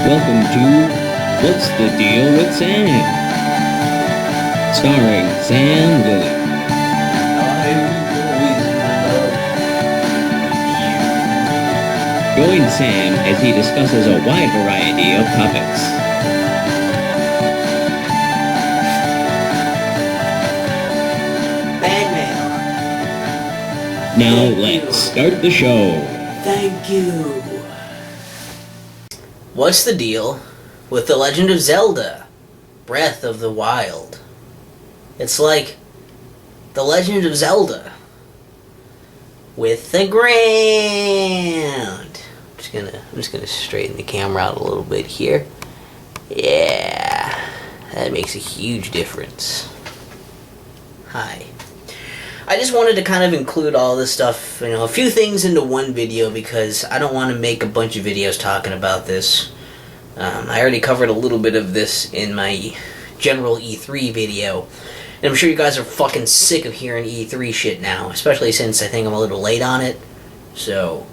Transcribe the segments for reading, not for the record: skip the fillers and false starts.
Welcome to What's the Deal with Sam? Starring Sam Lilly. Join Sam as he discusses a wide variety of topics. Batman. Now let's start the show. Thank you. What's the deal with The Legend of Zelda? Breath of the Wild. It's like The Legend of Zelda with the ground. I'm just gonna straighten the camera out a little bit here. Yeah, that makes a huge difference. Hi. I just wanted to kind of include all this stuff, a few things into one video because I don't want to make a bunch of videos talking about this. I already covered a little bit of this in my general E3 video. And I'm sure you guys are fucking sick of hearing E3 shit now, especially since I think I'm a little late on it. So,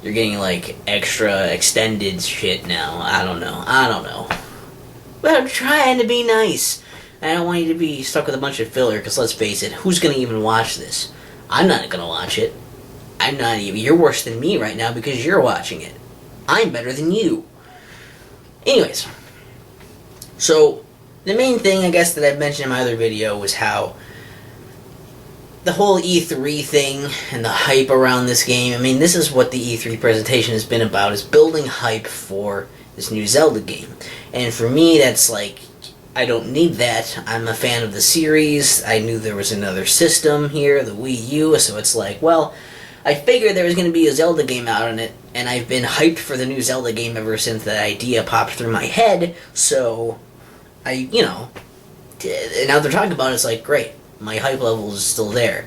you're getting like extra extended shit now. I don't know. But I'm trying to be nice. I don't want you to be stuck with a bunch of filler, because let's face it, who's going to even watch this? I'm not going to watch it. I'm not even. You're worse than me right now because you're watching it. I'm better than you. Anyways, so the main thing I guess that I mentioned in my other video was how the whole E3 thing and the hype around this game, this is what the E3 presentation has been about, is building hype for this new Zelda game. And for me, that's like, I don't need that. I'm a fan of the series. I knew there was another system here, the Wii U, so it's like, well, I figured there was going to be a Zelda game out on it, and I've been hyped for the new Zelda game ever since that idea popped through my head, so and now they're talking about it, it's like, great, my hype level is still there.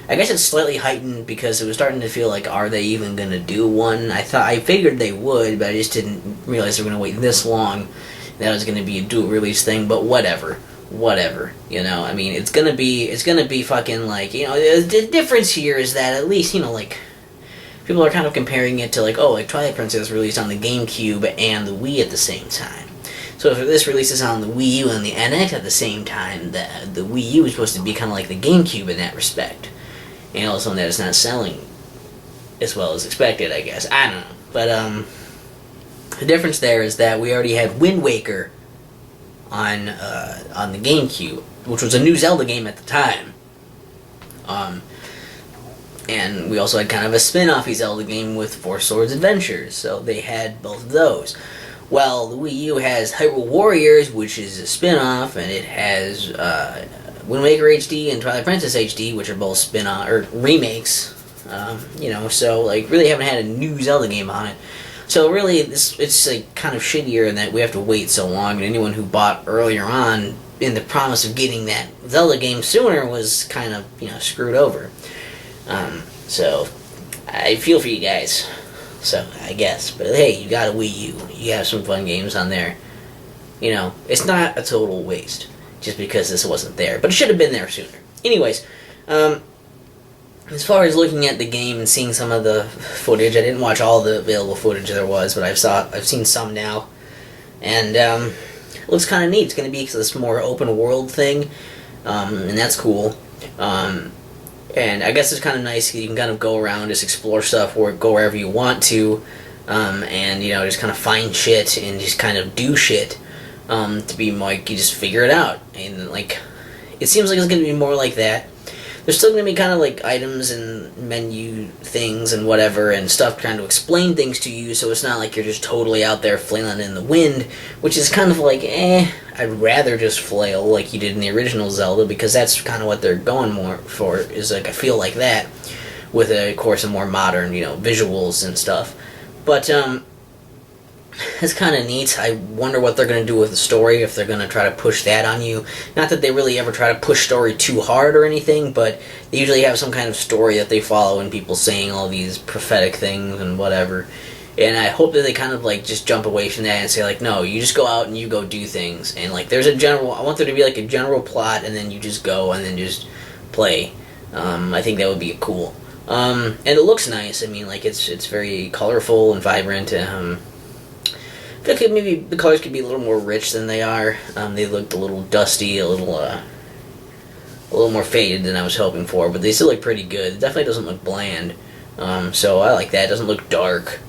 I guess it's slightly heightened because it was starting to feel like, are they even going to do one? I figured they would, but I just didn't realize they were going to wait this long. That was going to be a dual release thing, but whatever, it's going to be fucking like, the difference here is that at least, people are kind of comparing it to Twilight Princess released on the GameCube and the Wii at the same time. So if this releases on the Wii U and the NX at the same time, the Wii U is supposed to be kind of like the GameCube in that respect. And also that it's not selling as well as expected, I guess. I don't know. But, the difference there is that we already had Wind Waker on the GameCube, which was a new Zelda game at the time. And we also had kind of a spin-offy Zelda game with Four Swords Adventures, so they had both of those. Well, the Wii U has Hyrule Warriors, which is a spin-off, and it has Wind Waker HD and Twilight Princess HD, which are both spin-off or remakes. So really haven't had a new Zelda game on it. So really, it's like kind of shittier in that we have to wait so long, and anyone who bought earlier on in the promise of getting that Zelda game sooner was kind of screwed over. So I feel for you guys. So I guess, but hey, you got a Wii U. You have some fun games on there. It's not a total waste just because this wasn't there, but it should have been there sooner. Anyways, as far as looking at the game and seeing some of the footage, I didn't watch all the available footage there was, but I've seen some now, and it looks kind of neat. It's going to be this more open world thing, and that's cool. And I guess it's kind of nice. You can kind of go around, just explore stuff, or go wherever you want to, and just kind of find shit and just kind of do shit. To be like you just figure it out, and it seems like it's going to be more like that. There's still going to be kind of like items and menu things and whatever and stuff trying to explain things to you, so it's not like you're just totally out there flailing in the wind, which is kind of like, I'd rather just flail like you did in the original Zelda, because that's kind of what they're going more for, is like I feel like that, with of course a more modern, visuals and stuff. But it's kind of neat. I wonder what they're going to do with the story, if they're going to try to push that on you. Not that they really ever try to push story too hard or anything, but they usually have some kind of story that they follow and people saying all these prophetic things and whatever. And I hope that they kind of just jump away from that and say no, you just go out and you go do things. And there's a general, I want there to be a general plot, and then you just go and then just play. I think that would be cool. And it looks nice. It's very colorful and vibrant. I feel like maybe the colors could be a little more rich than they are. They looked a little dusty, a little more faded than I was hoping for, but they still look pretty good. It definitely doesn't look bland, so I like that. It doesn't look dark,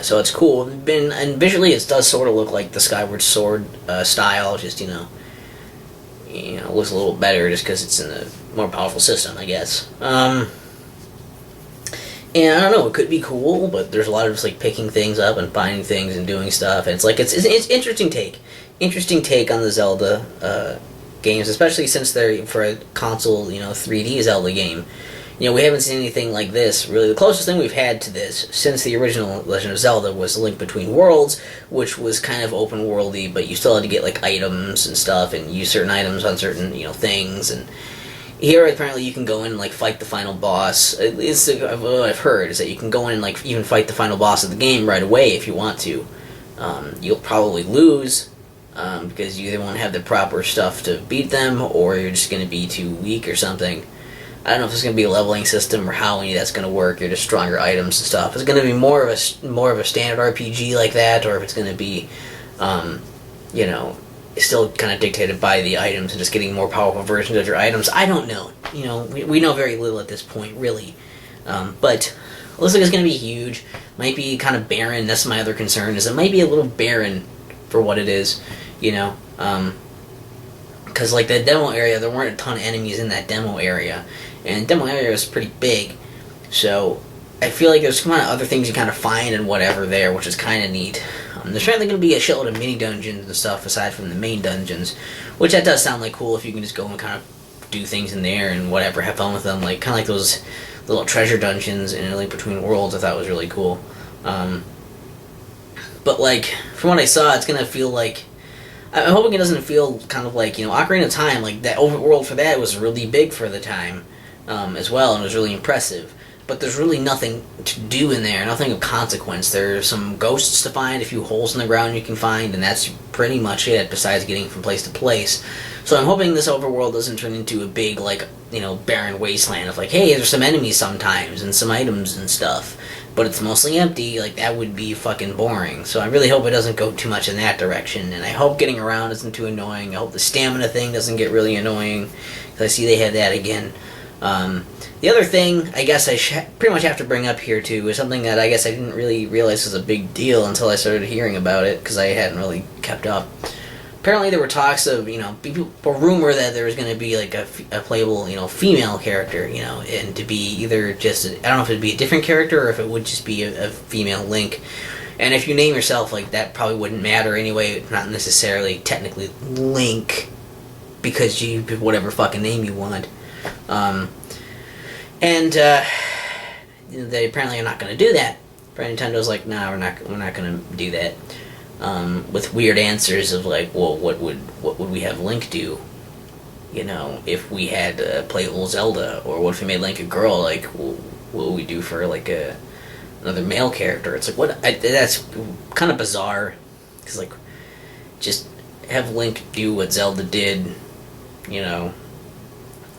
so it's cool. And visually, it does sort of look like the Skyward Sword style. Just looks a little better just because it's in a more powerful system, I guess. And I don't know, it could be cool, but there's a lot of just like picking things up and finding things and doing stuff. And it's like it's interesting take on the Zelda games, especially since they're for a console 3D Zelda game. We haven't seen anything like this really. The closest thing we've had to this since the original Legend of Zelda was Link Between Worlds, which was kind of open worldy, but you still had to get like items and stuff and use certain items on certain things. And here, apparently, you can go in and like fight the final boss. At least what I've heard is that you can go in and like even fight the final boss of the game right away if you want to. You'll probably lose because you either won't have the proper stuff to beat them, or you're just going to be too weak or something. I don't know if it's going to be a leveling system or how any of that's going to work, or just stronger items and stuff. It's going to be more of a standard RPG like that, or if it's going to be, still kind of dictated by the items and just getting more powerful versions of your items. I don't know. We know very little at this point, really. But it looks like it's going to be huge. Might be kind of barren. That's my other concern, is it might be a little barren for what it is, because like the demo area, there weren't a ton of enemies in that demo area, and the demo area was pretty big, so I feel like there's kind of other things you kind of find and whatever there, which is kind of neat. There's certainly going to be a shitload of mini dungeons and stuff aside from the main dungeons, which that does sound like cool if you can just go and kind of do things in there and whatever, have fun with them, like kind of like those little treasure dungeons in Link Between Worlds. I thought was really cool. But like from what I saw, it's going to feel like, I'm hoping it doesn't feel kind of like Ocarina of Time, like that overworld for that was really big for the time as well, and it was really impressive. But there's really nothing to do in there, nothing of consequence. There's some ghosts to find, a few holes in the ground you can find, and that's pretty much it, besides getting from place to place. So I'm hoping this overworld doesn't turn into a big, barren wasteland of hey, there's some enemies sometimes, and some items and stuff, but it's mostly empty. That would be fucking boring. So I really hope it doesn't go too much in that direction, and I hope getting around isn't too annoying. I hope the stamina thing doesn't get really annoying, because I see they have that again. The other thing I guess I pretty much have to bring up here too is something that I guess I didn't really realize was a big deal until I started hearing about it, because I hadn't really kept up. Apparently there were talks of, people rumor that there was going to be a playable, female character, and to be either just, I don't know if it would be a different character or if it would just be a female Link. And if you name yourself, that probably wouldn't matter anyway, not necessarily technically Link, because you pick whatever fucking name you want. They apparently are not going to do that. Nintendo's like, nah, we're not going to do that. With weird answers of well, what would we have Link do? If we had playable Zelda, or what if we made Link a girl? What would we do for another male character? It's that's kind of bizarre, because just have Link do what Zelda did. I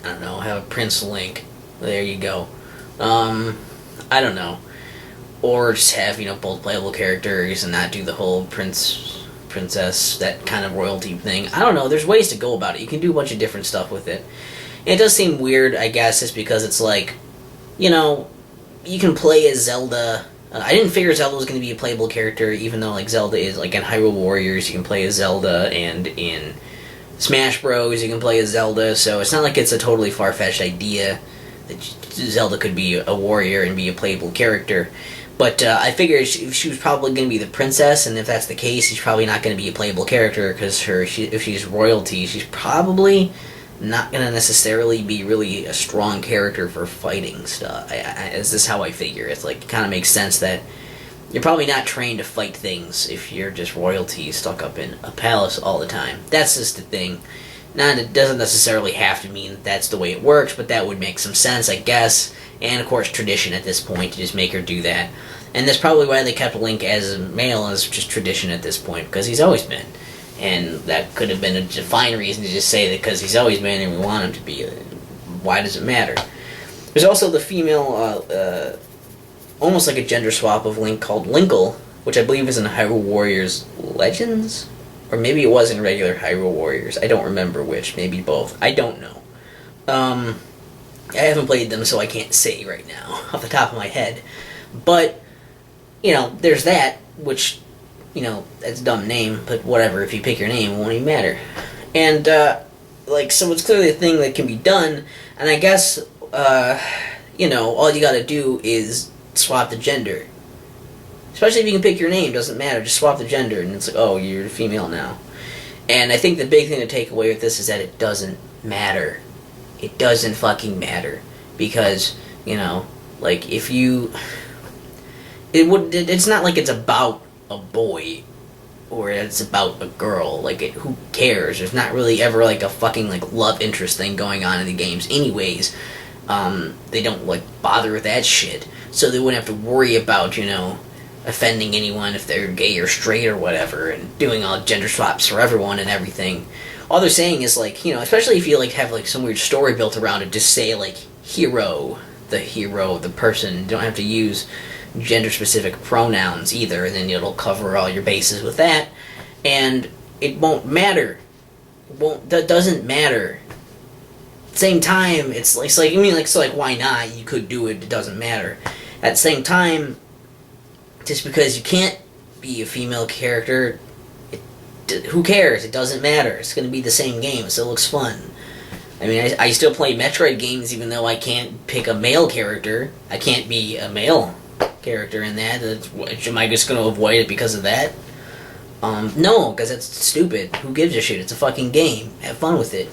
don't know, have a Prince Link. There you go. I don't know. Or just have, both playable characters and not do the whole princess, that kind of royalty thing. I don't know. There's ways to go about it. You can do a bunch of different stuff with it. And it does seem weird, I guess, just because it's you can play as Zelda. I didn't figure Zelda was going to be a playable character, even though, Zelda is, in Hyrule Warriors, you can play as Zelda, and in Smash Bros, you can play as Zelda, so it's not like it's a totally far-fetched idea that Zelda could be a warrior and be a playable character. But I figured she was probably going to be the princess, and if that's the case, she's probably not going to be a playable character, because if she's royalty, she's probably not going to necessarily be really a strong character for fighting stuff. Is this how I figure? It's it kind of makes sense that you're probably not trained to fight things if you're just royalty stuck up in a palace all the time. That's just the thing. Now, it doesn't necessarily have to mean that's the way it works, but that would make some sense, I guess. And, of course, tradition at this point to just make her do that. And that's probably why they kept Link as a male, as just tradition at this point, because he's always been. And that could have been a fine reason to just say that because he's always been and we want him to be. Why does it matter? There's also the female, almost like a gender swap of Link called Linkle, which I believe is in Hyrule Warriors Legends, or maybe it was in regular Hyrule Warriors. I don't remember which. Maybe both. I don't know. I haven't played them, so I can't say right now off the top of my head. But there's that, which that's a dumb name, but whatever. If you pick your name, it won't even matter. And so it's clearly a thing that can be done. And I guess all you gotta do is swap the gender. Especially if you can pick your name, doesn't matter. Just swap the gender, and it's like, oh, you're a female now. And I think the big thing to take away with this is that it doesn't matter. It doesn't fucking matter. Because, if you... It's not like it's about a boy, or it's about a girl. Who cares? There's not really ever, a fucking, love interest thing going on in the games anyways. They don't, bother with that shit. So they wouldn't have to worry about, offending anyone if they're gay or straight or whatever, and doing all gender swaps for everyone and everything. All they're saying is, especially if you, have, some weird story built around it, just say, hero, the person. You don't have to use gender-specific pronouns either, and then it'll cover all your bases with that, and it won't matter. That doesn't matter. Same time, it's why not? You could do it, it doesn't matter. At the same time, just because you can't be a female character, who cares? It doesn't matter. It's going to be the same game. It still looks fun. I mean, I still play Metroid games even though I can't pick a male character. I can't be a male character in that. Am I just going to avoid it because of that? No, because that's stupid. Who gives a shit? It's a fucking game. Have fun with it.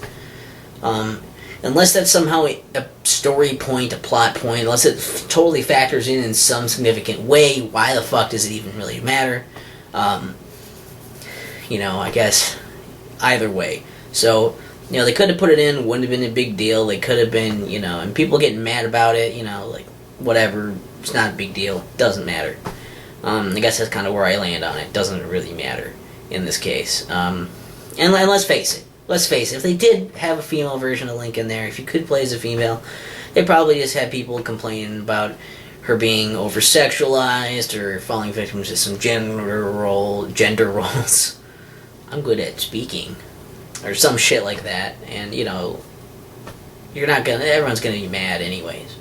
Unless that's somehow a story point, a plot point, unless it totally factors in some significant way, why the fuck does it even really matter? I guess either way. So, they could have put it in, wouldn't have been a big deal. They could have been, and people getting mad about it, whatever, it's not a big deal. Doesn't matter. I guess that's kind of where I land on it. Doesn't really matter in this case. And let's face it. If they did have a female version of Link in there, if you could play as a female, they probably just had people complaining about her being over-sexualized or falling victim to some gender roles. I'm good at speaking. Or some shit like that. And, everyone's gonna be mad anyways.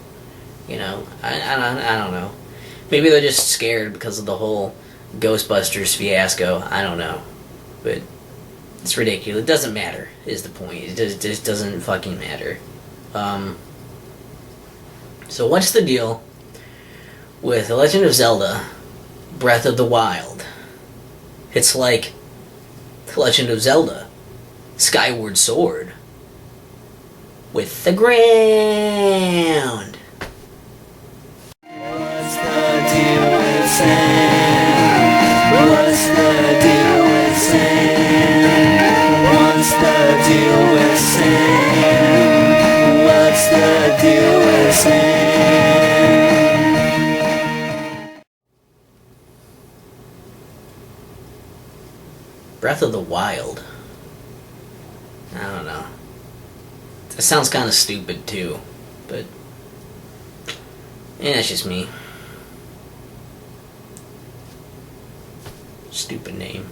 I don't know. Maybe they're just scared because of the whole Ghostbusters fiasco. I don't know. But it's ridiculous. It doesn't matter, is the point. It just doesn't fucking matter. So what's the deal with The Legend of Zelda Breath of the Wild? It's like The Legend of Zelda Skyward Sword with the ground. What's the deal with sand? What's the deal with sand? What's the deal with sand? What's the deal with sand? Breath of the Wild. I don't know. That sounds kind of stupid too, but that's just me. Stupid name.